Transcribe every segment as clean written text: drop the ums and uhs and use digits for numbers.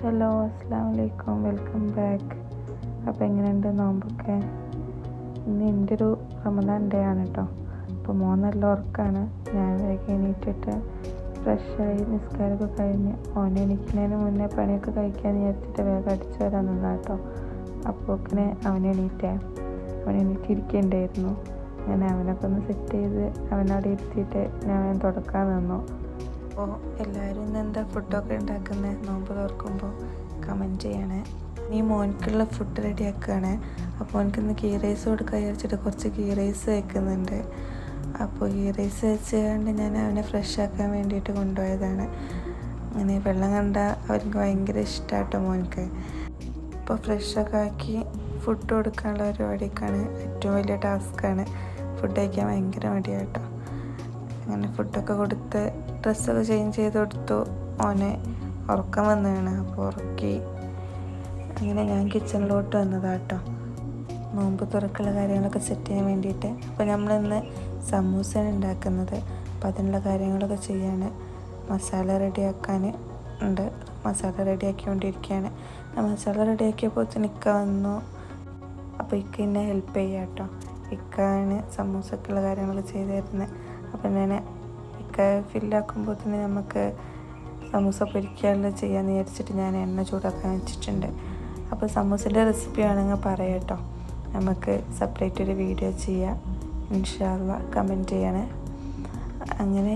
Hello, അസ്സാം വലൈക്കും, welcome back. അപ്പോൾ എങ്ങനെയുണ്ട് നോമ്പൊക്കെ? ഇന്ന് എൻ്റെ ഒരു റമദാൻ ഡേ ആണ് കേട്ടോ. അപ്പോൾ നല്ല ഉറക്കമാണ്. ഞാൻ വേഗം എണീറ്റിട്ട് ഫ്രഷായി നിസ്കാരമൊക്കെ കഴിഞ്ഞ് ഓനെ എണീക്കുന്നതിന് മുന്നേ പണിയൊക്കെ കഴിക്കാൻ വിചാരിച്ചിട്ട് വേഗം അടിച്ചു വരാൻ നിന്നാ കേട്ടോ. അപ്പോൾ അവനെ എണീറ്റിരിക്കേണ്ടായിരുന്നു. ഞാൻ അവനൊക്കെ ഒന്ന് സെറ്റ് ചെയ്ത് അവനവിടെ ഇരുത്തിയിട്ട് ഞാൻ തുടക്കാൻ നിന്നു. അപ്പോൾ എല്ലാവരും ഇന്ന് എന്താ ഫുഡൊക്കെ ഉണ്ടാക്കുന്നത് നോമ്പ് തുറക്കുമ്പോൾ കമൻറ്റ് ചെയ്യണേ. നീ മോനിക്കുള്ള ഫുഡ് റെഡിയാക്കുകയാണ്. അപ്പോൾ എനിക്കിന്ന് ഗീ റൈസ് കൊടുക്കാൻ വിചാരിച്ചിട്ട് കുറച്ച് ഗീ റൈസ് വയ്ക്കുന്നുണ്ട്. അപ്പോൾ ഗീ റൈസ് വെച്ചുകൊണ്ട് ഞാൻ അവനെ ഫ്രഷ് ആക്കാൻ വേണ്ടിയിട്ട് കൊണ്ടുപോയതാണ്. അങ്ങനെ വെള്ളം കണ്ടാൽ അവർക്ക് ഭയങ്കര ഇഷ്ടമാട്ടോ മോനിക്ക്. അപ്പോൾ ഫ്രഷൊക്കെ ആക്കി ഫുഡ് കൊടുക്കാനുള്ള പരിപാടിക്കാണ് ഏറ്റവും വലിയ ടാസ്ക്കാണ്. ഫുഡ് കഴിക്കാൻ ഭയങ്കര മടിയാട്ടോ. അങ്ങനെ ഫുഡൊക്കെ കൊടുത്ത് ഡ്രസ്സൊക്കെ ചേഞ്ച് ചെയ്ത് കൊടുത്തു. ഓനെ ഉറക്കം വന്നു വീണ്. അപ്പോൾ ഉറക്കി. അങ്ങനെ ഞാൻ കിച്ചണിലോട്ട് വന്നതാട്ടോ നോമ്പ് തുറക്കുള്ള കാര്യങ്ങളൊക്കെ സെറ്റ് ചെയ്യാൻ വേണ്ടിയിട്ട്. അപ്പോൾ നമ്മളിന്ന് സമൂസയാണ് ഉണ്ടാക്കുന്നത്. അപ്പോൾ അതിനുള്ള കാര്യങ്ങളൊക്കെ ചെയ്യാൻ മസാല റെഡിയാക്കാൻ ഉണ്ട്. മസാല റെഡിയാക്കിക്കൊണ്ടിരിക്കുകയാണ്. മസാല റെഡിയാക്കിയപ്പോൾ ഇക്ക വന്നു. അപ്പോൾ ഇക്ക എന്നെ ഹെൽപ്പ് ചെയ്യാം കേട്ടോ. ഇക്കാണ് സമൂസക്കുള്ള കാര്യങ്ങളൊക്കെ ചെയ്തു തരുന്നത്. അപ്പം ഞാൻ ഇക്ക ഫില്ലാക്കുമ്പോൾ തന്നെ നമുക്ക് സമൂസ പൊരിക്കാനുള്ള ചെയ്യാമെന്ന് വിചാരിച്ചിട്ട് ഞാൻ എണ്ണ ചൂടാക്കാൻ വെച്ചിട്ടുണ്ട്. അപ്പോൾ സമൂസൻ്റെ റെസിപ്പി ആണെങ്കിൽ പറയാം കേട്ടോ. നമുക്ക് സെപ്പറേറ്റ് ഒരു വീഡിയോ ചെയ്യാം. ഇൻഷാ അല്ലാഹ് കമൻറ്റ് ചെയ്യണേ. അങ്ങനെ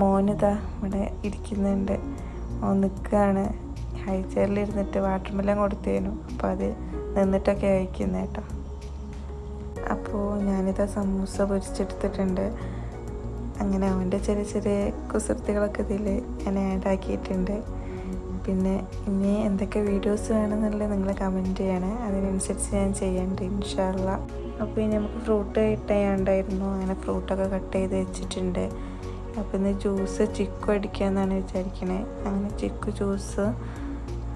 മോനിതാ ഇവിടെ ഇരിക്കുന്നുണ്ട്. മോൻ നിൽക്കുകയാണ്. ഹൈ ചെയറിലിരുന്നിട്ട് വാട്ടർ മെലൺ കൊടുത്തേനു. അപ്പോൾ അത് നിന്നിട്ടൊക്കെ കഴിക്കുന്നത് കേട്ടോ. അപ്പോൾ ഞാനിതാ സമൂസ പൊരിച്ചെടുത്തിട്ടുണ്ട്. അങ്ങനെ അവൻ്റെ ചെറിയ ചെറിയ കുസൃതികളൊക്കെ ഇതിൽ ഞാൻ ആഡാക്കിയിട്ടുണ്ട്. പിന്നെ ഇനി എന്തൊക്കെ വീഡിയോസ് വേണമെന്നുള്ളത് നിങ്ങൾ കമൻറ്റ് ചെയ്യണേ. അതിനനുസരിച്ച് ഞാൻ ചെയ്യണ്ട് ഇൻഷാ അല്ലാഹ്. അപ്പോൾ ഇനി നമുക്ക് ഫ്രൂട്ട് കട്ട് ചെയ്യാണ്ടായിരുന്നു. അങ്ങനെ ഫ്രൂട്ടൊക്കെ കട്ട് ചെയ്ത് വെച്ചിട്ടുണ്ട്. അപ്പോൾ ഇന്ന് ജ്യൂസ് ചിക്കു അടിക്കാമെന്നാണ് വിചാരിക്കണേ. അങ്ങനെ ചിക്കു ജ്യൂസ്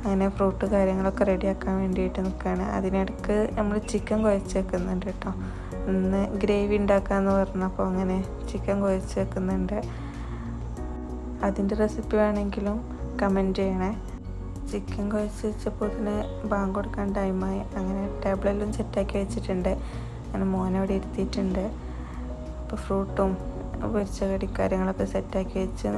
അങ്ങനെ ഫ്രൂട്ട് കാര്യങ്ങളൊക്കെ റെഡിയാക്കാൻ വേണ്ടിയിട്ട് നിൽക്കുകയാണ്. അതിനിടയ്ക്ക് നമ്മൾ ചിക്കൻ കുഴച്ച് വെക്കുന്നുണ്ട് കേട്ടോ. ഇന്ന് ഗ്രേവി ഉണ്ടാക്കാമെന്ന് പറഞ്ഞപ്പോൾ അങ്ങനെ ചിക്കൻ കുഴച്ച് വെക്കുന്നുണ്ട്. അതിൻ്റെ റെസിപ്പി വേണമെങ്കിലും കമൻറ്റ് ചെയ്യണേ. ചിക്കൻ കുഴച്ച് വെച്ചപ്പോൾ തന്നെ ബാങ്ക് കൊടുക്കാൻ ടൈമായി. അങ്ങനെ ടേബിളെല്ലാം സെറ്റാക്കി വെച്ചിട്ടുണ്ട്. അങ്ങനെ മോനവിടെ ഇരുത്തിയിട്ടുണ്ട്. അപ്പോൾ ഫ്രൂട്ടും പൊരിച്ച കടി കാര്യങ്ങളൊക്കെ സെറ്റാക്കി വെച്ച്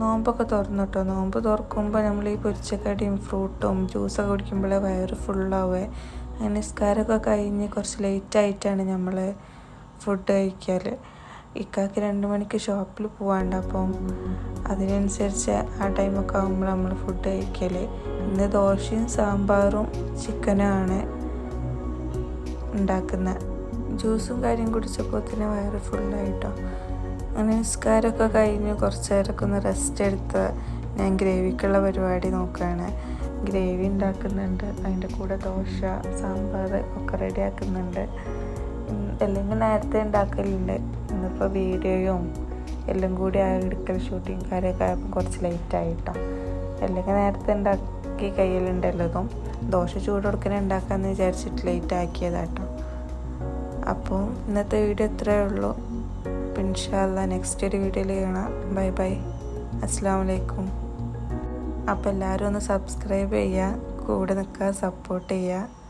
നോമ്പൊക്കെ തുറന്നു കേട്ടോ. നോമ്പ് തുറക്കുമ്പോൾ നമ്മൾ ഈ പൊരിച്ചക്കടിയും ഫ്രൂട്ടും ജ്യൂസൊക്കെ കുടിക്കുമ്പോഴേ വയറ് ഫുള്ളാവേ. അങ്ങനെ നിസ്കാരമൊക്കെ കഴിഞ്ഞ് കുറച്ച് ലേറ്റായിട്ടാണ് നമ്മൾ ഫുഡ് കഴിക്കൽ. ഇക്കാക്ക് 2 മണിക്ക് ഷോപ്പിൽ പോകാണ്ട്. അപ്പം അതിനനുസരിച്ച് ആ ടൈമൊക്കെ ആകുമ്പോൾ നമ്മൾ ഫുഡ് കഴിക്കൽ. ഇന്ന് ദോശയും സാമ്പാറും ചിക്കനുമാണ് ഉണ്ടാക്കുന്നത്. ജ്യൂസും കാര്യം കുടിച്ചപ്പോൾ തന്നെ വയറ് ഫുള്ളായിട്ടോ. അങ്ങനെ നിസ്കാരമൊക്കെ കഴിഞ്ഞ് കുറച്ച് നേരമൊക്കെ ഒന്ന് റെസ്റ്റ് എടുത്ത് ഞാൻ ഗ്രേവിക്കുള്ള പരിപാടി നോക്കുകയാണ്. ഗ്രേവി ഉണ്ടാക്കുന്നുണ്ട്. അതിൻ്റെ കൂടെ ദോശ സാമ്പാർ ഒക്കെ റെഡിയാക്കുന്നുണ്ട്. അല്ലെങ്കിൽ നേരത്തെ ഉണ്ടാക്കലുണ്ട്. ഇന്നിപ്പോൾ വീഡിയോയും എല്ലാം കൂടി എടുക്കൽ ഷൂട്ടിങ് കാര്യമൊക്കെ ആയപ്പോൾ കുറച്ച് ലേറ്റായിട്ടോ. അല്ലെങ്കിൽ നേരത്തെ ഉണ്ടാക്കി കയ്യിലുണ്ടല്ലതും. ദോശ ചൂട് കൊടുക്കാൻ ഉണ്ടാക്കാമെന്ന് വിചാരിച്ചിട്ട് ലേറ്റ് ആക്കിയതാട്ടോ. അപ്പോൾ ഇന്നത്തെ വീഡിയോ ഇത്രയേ ഉള്ളൂ. ഇൻഷാ അല്ലാഹ് നെക്സ്റ്റ് ഒരു വീഡിയോയിൽ കാണാം. ബൈ ബൈ, അസ്സലാമു അലൈക്കും. അപ്പോൾ എല്ലാവരും ഒന്ന് സബ്സ്ക്രൈബ് ചെയ്യുക, കൂടെ നിൽക്കുക, സപ്പോർട്ട് ചെയ്യുക.